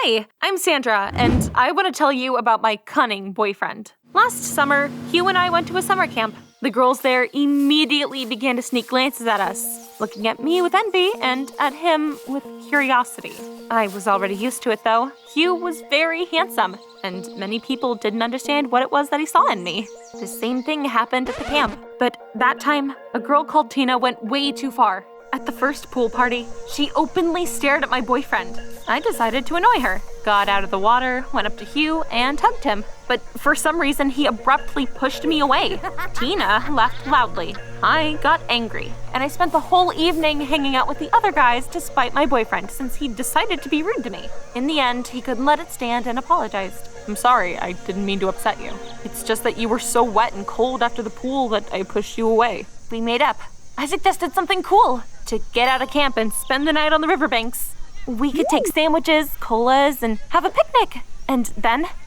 Hi, I'm Sandra, and I want to tell you about my cunning boyfriend. Last summer, Hugh and I went to a summer camp. The girls there immediately began to sneak glances at us, looking at me with envy and at him with curiosity. I was already used to it, though. Hugh was very handsome, and many people didn't understand what it was that he saw in me. The same thing happened at the camp, but that time, a girl called Tina went way too far. At the first pool party, she openly stared at my boyfriend. I decided to annoy her, got out of the water, went up to Hugh, and hugged him. But for some reason, he abruptly pushed me away. Tina laughed loudly. I got angry, and I spent the whole evening hanging out with the other guys to spite my boyfriend since he decided to be rude to me. In the end, he couldn't let it stand and apologized. I'm sorry, I didn't mean to upset you. It's just that you were so wet and cold after the pool that I pushed you away. We made up. I suggested something cool, to get out of camp and spend the night on the riverbanks. We could take sandwiches, colas, and have a picnic.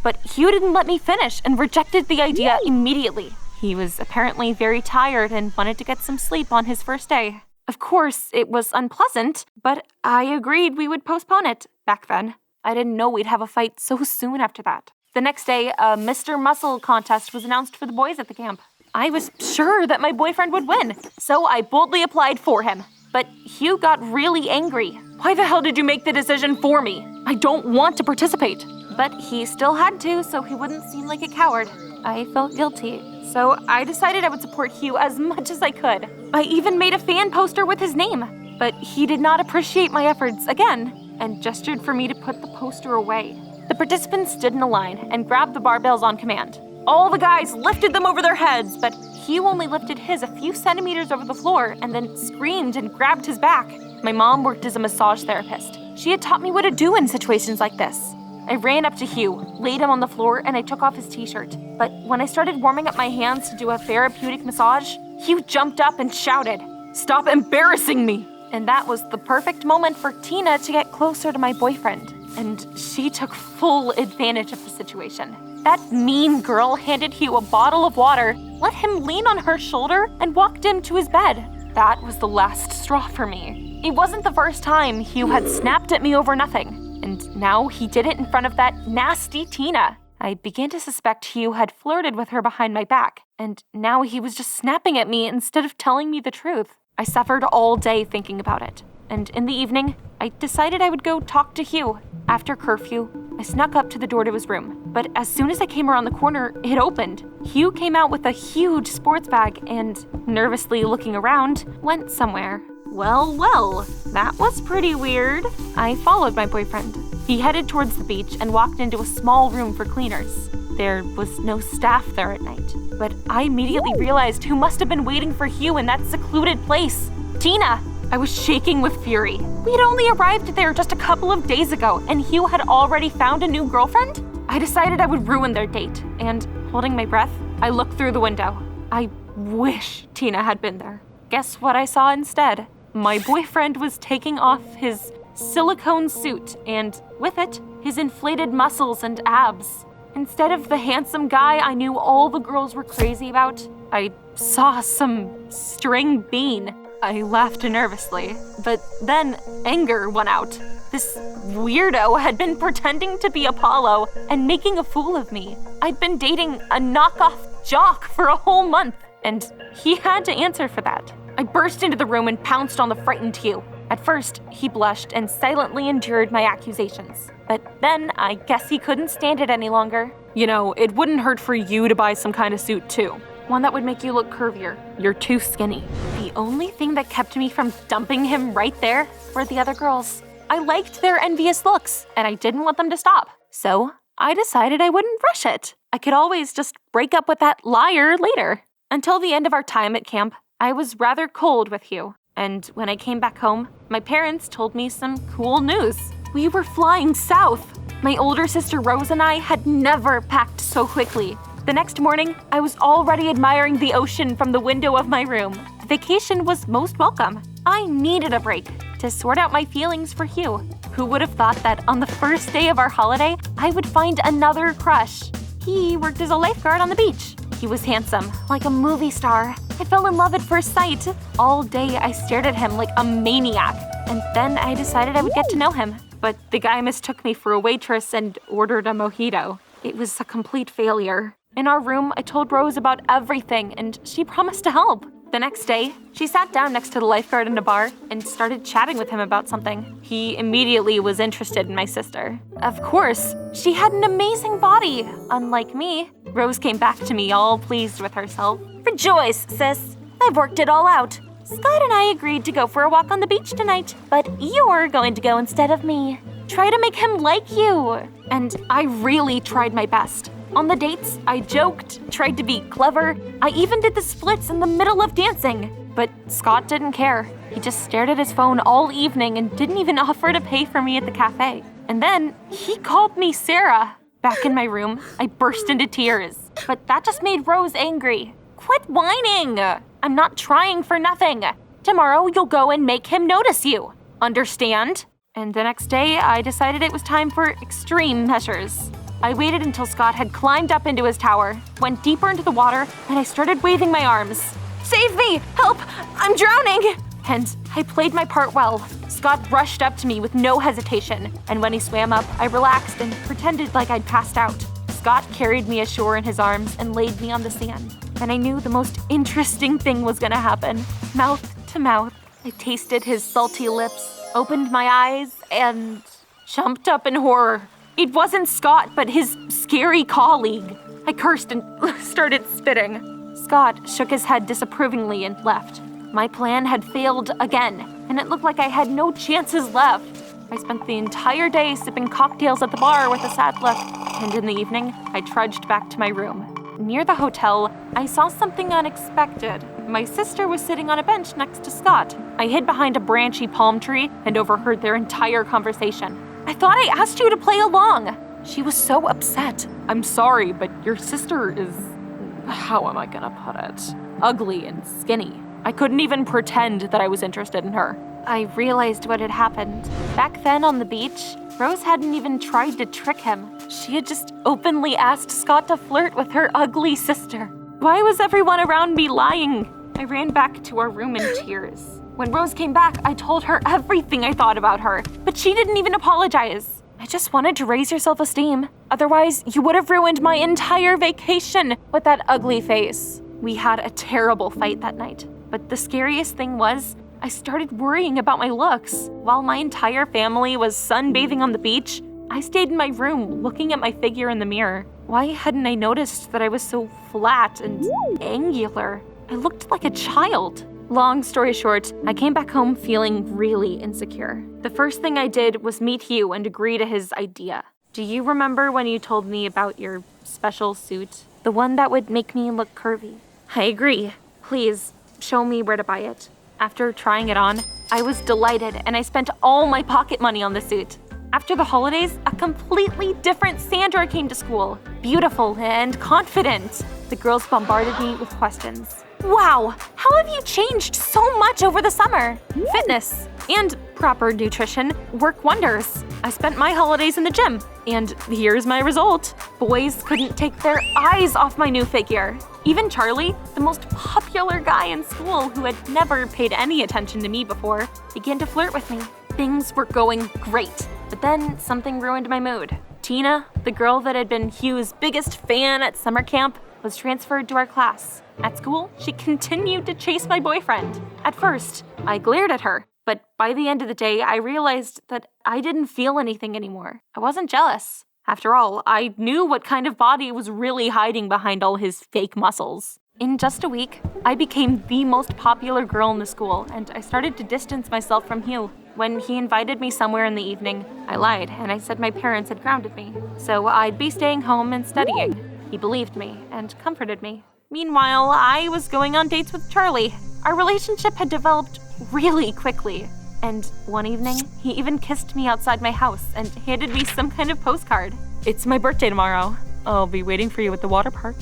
But Hugh didn't let me finish and rejected the idea immediately. He was apparently very tired and wanted to get some sleep on his first day. Of course, it was unpleasant, but I agreed we would postpone it back then. I didn't know we'd have a fight so soon after that. The next day, a Mr. Muscle contest was announced for the boys at the camp. I was sure that my boyfriend would win, so I boldly applied for him. But Hugh got really angry. Why the hell did you make the decision for me? I don't want to participate. But he still had to, so he wouldn't seem like a coward. I felt guilty, so I decided I would support Hugh as much as I could. I even made a fan poster with his name. But he did not appreciate my efforts again and gestured for me to put the poster away. The participants stood in a line and grabbed the barbells on command. All the guys lifted them over their heads, but Hugh only lifted his a few centimeters over the floor and then screamed and grabbed his back. My mom worked as a massage therapist. She had taught me what to do in situations like this. I ran up to Hugh, laid him on the floor, and I took off his t-shirt. But when I started warming up my hands to do a therapeutic massage, Hugh jumped up and shouted, "Stop embarrassing me!" And that was the perfect moment for Tina to get closer to my boyfriend. And she took full advantage of the situation. That mean girl handed Hugh a bottle of water, let him lean on her shoulder, and walked him to his bed. That was the last straw for me. It wasn't the first time Hugh had snapped at me over nothing, and now he did it in front of that nasty Tina. I began to suspect Hugh had flirted with her behind my back, and now he was just snapping at me instead of telling me the truth. I suffered all day thinking about it, and in the evening, I decided I would go talk to Hugh. After curfew, I snuck up to the door to his room, but as soon as I came around the corner, it opened. Hugh came out with a huge sports bag and, nervously looking around, went somewhere. Well, that was pretty weird. I followed my boyfriend. He headed towards the beach and walked into a small room for cleaners. There was no staff there at night, but I immediately realized who must have been waiting for Hugh in that secluded place. Tina! I was shaking with fury. We had only arrived there just a couple of days ago, and Hugh had already found a new girlfriend? I decided I would ruin their date, and holding my breath, I looked through the window. I wish Tina had been there. Guess what I saw instead? My boyfriend was taking off his silicone suit, and with it, his inflated muscles and abs. Instead of the handsome guy I knew all the girls were crazy about, I saw some string bean. I laughed nervously, but then anger won out. This weirdo had been pretending to be Apollo and making a fool of me. I'd been dating a knockoff jock for a whole month, and he had to answer for that. I burst into the room and pounced on the frightened Hugh. At first, he blushed and silently endured my accusations. But then I guess he couldn't stand it any longer. You know, it wouldn't hurt for you to buy some kind of suit too. One that would make you look curvier. You're too skinny. The only thing that kept me from dumping him right there were the other girls. I liked their envious looks, and I didn't want them to stop. So I decided I wouldn't rush it. I could always just break up with that liar later. Until the end of our time at camp, I was rather cold with Hugh. And when I came back home, my parents told me some cool news. We were flying south. My older sister Rose and I had never packed so quickly. The next morning, I was already admiring the ocean from the window of my room. The vacation was most welcome. I needed a break to sort out my feelings for Hugh. Who would have thought that on the first day of our holiday, I would find another crush? He worked as a lifeguard on the beach. He was handsome, like a movie star. I fell in love at first sight. All day I stared at him like a maniac. And then I decided I would get to know him. but the guy mistook me for a waitress and ordered a mojito. It was a complete failure. In our room, I told Rose about everything, and she promised to help. The next day, she sat down next to the lifeguard in a bar and started chatting with him about something. He immediately was interested in my sister. Of course, she had an amazing body, unlike me. Rose came back to me all pleased with herself. Rejoice, sis. I've worked it all out. Scott and I agreed to go for a walk on the beach tonight, but you're going to go instead of me. Try to make him like you. And I really tried my best. On the dates, I joked, tried to be clever. I even did the splits in the middle of dancing. But Scott didn't care. He just stared at his phone all evening and didn't even offer to pay for me at the cafe. And then he called me Sarah. Back in my room, I burst into tears. But that just made Rose angry. Quit whining! I'm not trying for nothing. Tomorrow you'll go and make him notice you. Understand? And the next day, I decided it was time for extreme measures. I waited until Scott had climbed up into his tower, went deeper into the water, and I started waving my arms. Save me! Help! I'm drowning! And I played my part well. Scott rushed up to me with no hesitation, and when he swam up, I relaxed and pretended like I'd passed out. Scott carried me ashore in his arms and laid me on the sand. And I knew the most interesting thing was gonna happen. Mouth to mouth, I tasted his salty lips, opened my eyes, and jumped up in horror. It wasn't Scott, but his scary colleague. I cursed and started spitting. Scott shook his head disapprovingly and left. My plan had failed again, and it looked like I had no chances left. I spent the entire day sipping cocktails at the bar with a sad look, and in the evening, I trudged back to my room. Near the hotel, I saw something unexpected. My sister was sitting on a bench next to Scott. I hid behind a branchy palm tree and overheard their entire conversation. I thought I asked you to play along. She was so upset. I'm sorry, but your sister is, how am I gonna put it? Ugly and skinny. I couldn't even pretend that I was interested in her. I realized what had happened. Back then on the beach, Rose hadn't even tried to trick him. She had just openly asked Scott to flirt with her ugly sister. Why was everyone around me lying? I ran back to our room in tears. When Rose came back, I told her everything I thought about her, but she didn't even apologize. I just wanted to raise your self-esteem. Otherwise, you would have ruined my entire vacation with that ugly face. We had a terrible fight that night, but the scariest thing was, I started worrying about my looks. While my entire family was sunbathing on the beach, I stayed in my room looking at my figure in the mirror. Why hadn't I noticed that I was so flat and angular? I looked like a child. Long story short, I came back home feeling really insecure. The first thing I did was meet Hugh and agree to his idea. Do you remember when you told me about your special suit? The one that would make me look curvy? I agree. Please, show me where to buy it. After trying it on, I was delighted and I spent all my pocket money on the suit. After the holidays, a completely different Sandra came to school. Beautiful and confident. The girls bombarded me with questions. Wow, how have you changed so much over the summer? Fitness and proper nutrition work wonders. I spent my holidays in the gym, and here's my result. Boys couldn't take their eyes off my new figure. Even Charlie, the most popular guy in school who had never paid any attention to me before, began to flirt with me. Things were going great, but then something ruined my mood. Tina, the girl that had been Hugh's biggest fan at summer camp, was transferred to our class. At school, she continued to chase my boyfriend. At first, I glared at her, but by the end of the day, I realized that I didn't feel anything anymore. I wasn't jealous. After all, I knew what kind of body was really hiding behind all his fake muscles. In just a week, I became the most popular girl in the school, and I started to distance myself from Hugh. When he invited me somewhere in the evening, I lied, and I said my parents had grounded me, so I'd be staying home and studying. He believed me and comforted me. Meanwhile, I was going on dates with Charlie. Our relationship had developed really quickly. And one evening, he even kissed me outside my house and handed me some kind of postcard. It's my birthday tomorrow. I'll be waiting for you at the water park.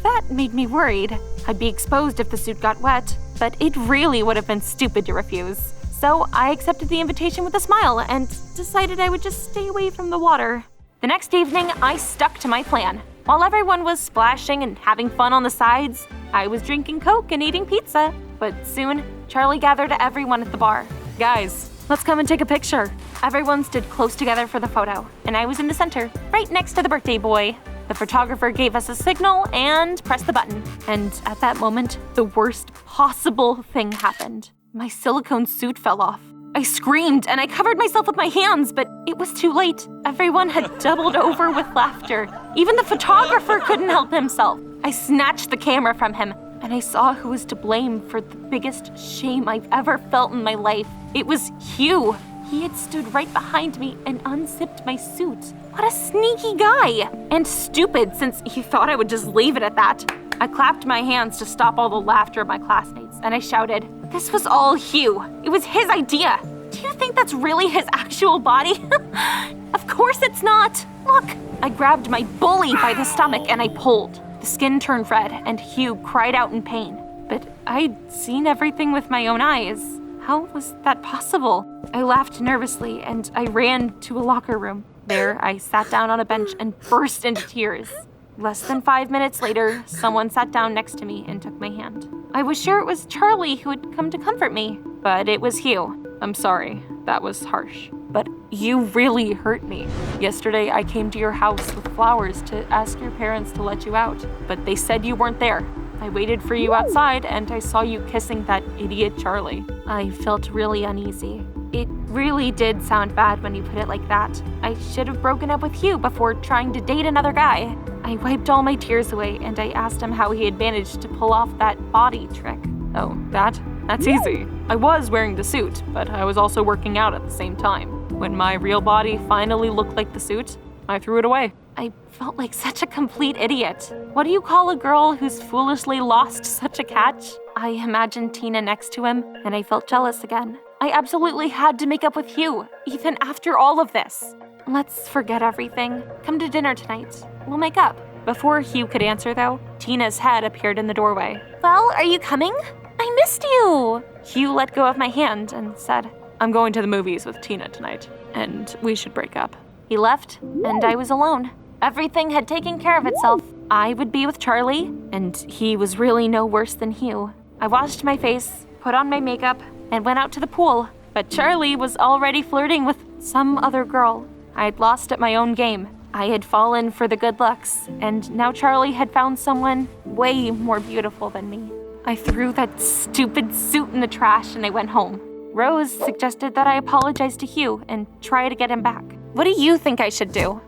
That made me worried. I'd be exposed if the suit got wet, but it really would have been stupid to refuse. So I accepted the invitation with a smile and decided I would just stay away from the water. The next evening, I stuck to my plan. While everyone was splashing and having fun on the sides, I was drinking Coke and eating pizza. But soon, Charlie gathered everyone at the bar. Guys, let's come and take a picture. Everyone stood close together for the photo, and I was in the center, right next to the birthday boy. The photographer gave us a signal and pressed the button. And at that moment, the worst possible thing happened. My silicone suit fell off. I screamed and I covered myself with my hands, but it was too late. Everyone had doubled over with laughter. Even the photographer couldn't help himself. I snatched the camera from him, and I saw who was to blame for the biggest shame I've ever felt in my life. It was Hugh. He had stood right behind me and unzipped my suit. What a sneaky guy! And stupid, since he thought I would just leave it at that. I clapped my hands to stop all the laughter of my classmates, and I shouted, "This was all Hugh. It was his idea. Do you think that's really his actual body?" Of course it's not. Look. I grabbed my bully by the stomach and I pulled. The skin turned red and Hugh cried out in pain. But I'd seen everything with my own eyes. How was that possible? I laughed nervously and I ran to a locker room. There, I sat down on a bench and burst into tears. Less than 5 minutes later, someone sat down next to me and took my hand. I was sure it was Charlie who had come to comfort me, but it was Hugh. I'm sorry, that was harsh. But you really hurt me. Yesterday, I came to your house with flowers to ask your parents to let you out, but they said you weren't there. I waited for you outside and I saw you kissing that idiot Charlie. I felt really uneasy. It really did sound bad when you put it like that. I should have broken up with Hugh before trying to date another guy. I wiped all my tears away and I asked him how he had managed to pull off that body trick. Oh, that's easy. I was wearing the suit, but I was also working out at the same time. When my real body finally looked like the suit, I threw it away. I felt like such a complete idiot. What do you call a girl who's foolishly lost such a catch? I imagined Tina next to him, and I felt jealous again. I absolutely had to make up with Hugh, even after all of this. Let's forget everything. Come to dinner tonight. We'll make up. Before Hugh could answer, though, Tina's head appeared in the doorway. Well, are you coming? I missed you. Hugh let go of my hand and said, I'm going to the movies with Tina tonight, and we should break up. He left, and I was alone. Everything had taken care of itself. I would be with Charlie, and he was really no worse than Hugh. I washed my face, put on my makeup, and went out to the pool. But Charlie was already flirting with some other girl. I had lost at my own game. I had fallen for the good looks, and now Charlie had found someone way more beautiful than me. I threw that stupid suit in the trash and I went home. Rose suggested that I apologize to Hugh and try to get him back. What do you think I should do?